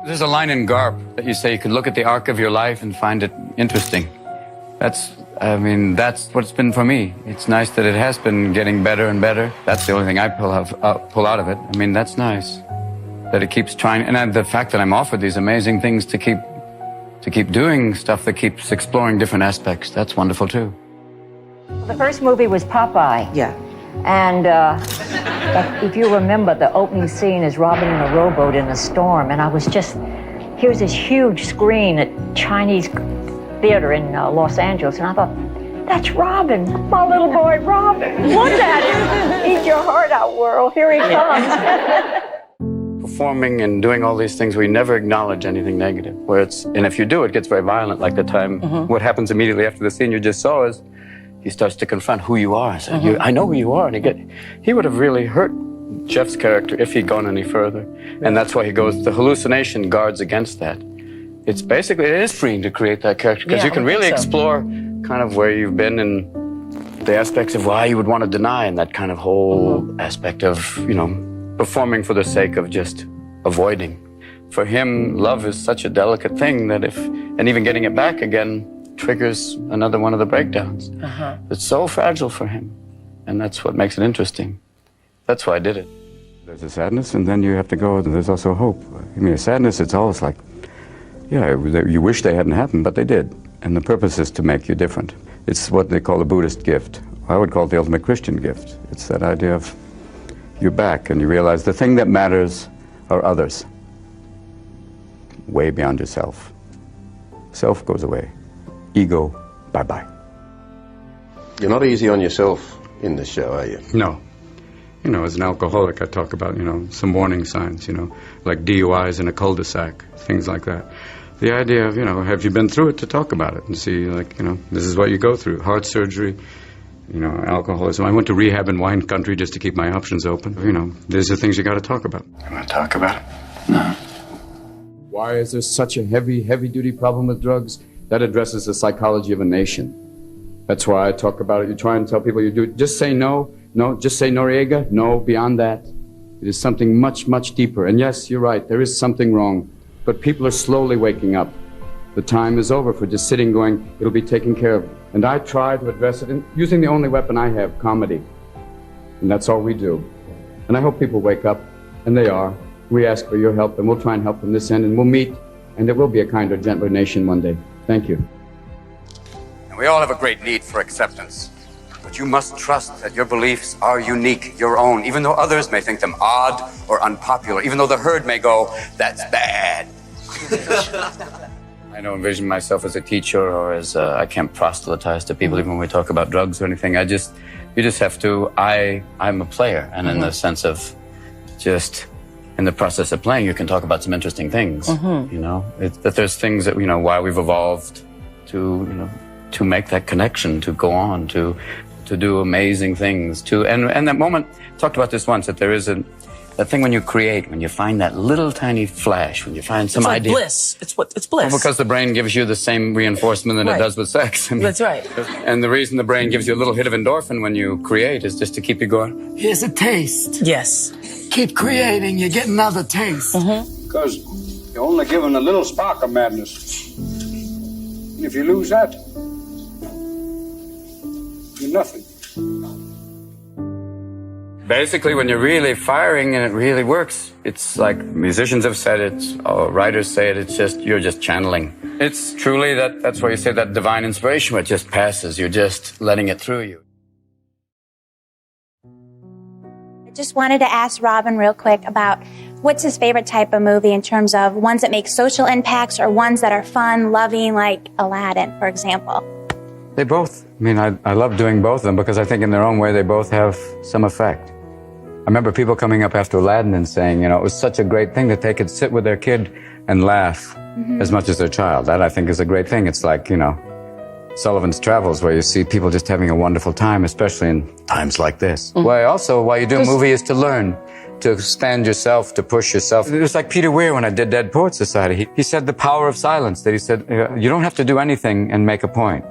There's a line in Garp that you say you can look at the arc of your life and find it interesting. That's what it's been for me. It's nice that it has been getting better and better. That's the only thing I pull out of it. I mean, that's nice that it keeps trying, and the fact that I'm offered these amazing things to keep doing stuff that keeps exploring different aspects. That's wonderful too. The first movie was Popeye. Yeah. And if you remember, the opening scene is Robin in a rowboat in a storm, and here's this huge screen at Chinese theater in Los Angeles, and I thought, that's Robin, my little boy Robin. Look at him. Eat your heart out, world. Here he comes. Performing and doing all these things, we never acknowledge anything negative. And if you do, it gets very violent, like the time, what happens immediately after the scene you just saw is, he starts to confront who you are. So I know who you are. And he would have really hurt Jeff's character if he'd gone any further. And that's why he goes, the hallucination guards against that. It is freeing to create that character, because you can really explore kind of where you've been and the aspects of why you would want to deny, and that kind of whole aspect of, performing for the sake of just avoiding. For him, love is such a delicate thing that and even getting it back again, triggers another one of the breakdowns. It's so fragile for him, and that's what makes it interesting. That's why I did it. There's a sadness, and then you have to go, there's also hope. I mean, a sadness, it's always like, you wish they hadn't happened, but they did. And the purpose is to make you different. It's what they call a Buddhist gift. I would call it the ultimate Christian gift. It's that idea of you're back, and you realize the thing that matters are others. Way beyond yourself. Self goes away. Ego, bye-bye. You're not easy on yourself in this show, are you? No. As an alcoholic, I talk about, some warning signs, like DUIs in a cul-de-sac, things like that. The idea of, have you been through it to talk about it and see, this is what you go through. Heart surgery, alcoholism. I went to rehab in wine country just to keep my options open. These are things you got to talk about. You want to talk about it? No. Why is there such a heavy-duty problem with drugs? That addresses the psychology of a nation. That's why I talk about it. You try and tell people you do. Just say no. No, just say Noriega. No, beyond that. It is something much, much deeper. And yes, you're right. There is something wrong. But people are slowly waking up. The time is over for just sitting going, it'll be taken care of. And I try to address it using the only weapon I have, comedy. And that's all we do. And I hope people wake up. And they are. We ask for your help, and we'll try and help from this end. And we'll meet. And there will be a kinder, gentler nation one day. Thank you. And we all have a great need for acceptance. But you must trust that your beliefs are unique, your own, even though others may think them odd or unpopular, even though the herd may go, that's bad. I don't envision myself as a teacher or as I can't proselytize to people even when we talk about drugs or anything. You just have to, I'm a player. And in the sense of just in the process of playing, you can talk about some interesting things, that there's things that, why we've evolved to make that connection, to go on, to do amazing things, and that moment, I talked about this once, that there is that thing when you create, when you find that little tiny flash, when you find some idea. It's bliss. It's bliss. Well, because the brain gives you the same reinforcement that it does with sex. That's right. And the reason the brain gives you a little hit of endorphin when you create is just to keep you going. Here's a taste. Yes. Keep creating, you get another taste. Because you're only given a little spark of madness. And if you lose that, you're nothing. Basically, when you're really firing and it really works, it's like musicians have said it, or writers say it, you're just channeling. It's truly that's why you say that divine inspiration where it just passes. You're just letting it through you. I just wanted to ask Robin real quick about what's his favorite type of movie in terms of ones that make social impacts or ones that are fun, loving, like Aladdin, for example. They both. I love doing both of them because I think in their own way they both have some effect. I remember people coming up after Aladdin and saying, it was such a great thing that they could sit with their kid and laugh as much as their child. That, I think, is a great thing. It's like, Sullivan's Travels, where you see people just having a wonderful time, especially in times like this. Why you do a movie is to learn, to expand yourself, to push yourself. It was like Peter Weir when I did Dead Poets Society. He said the power of silence, that he said, you don't have to do anything and make a point.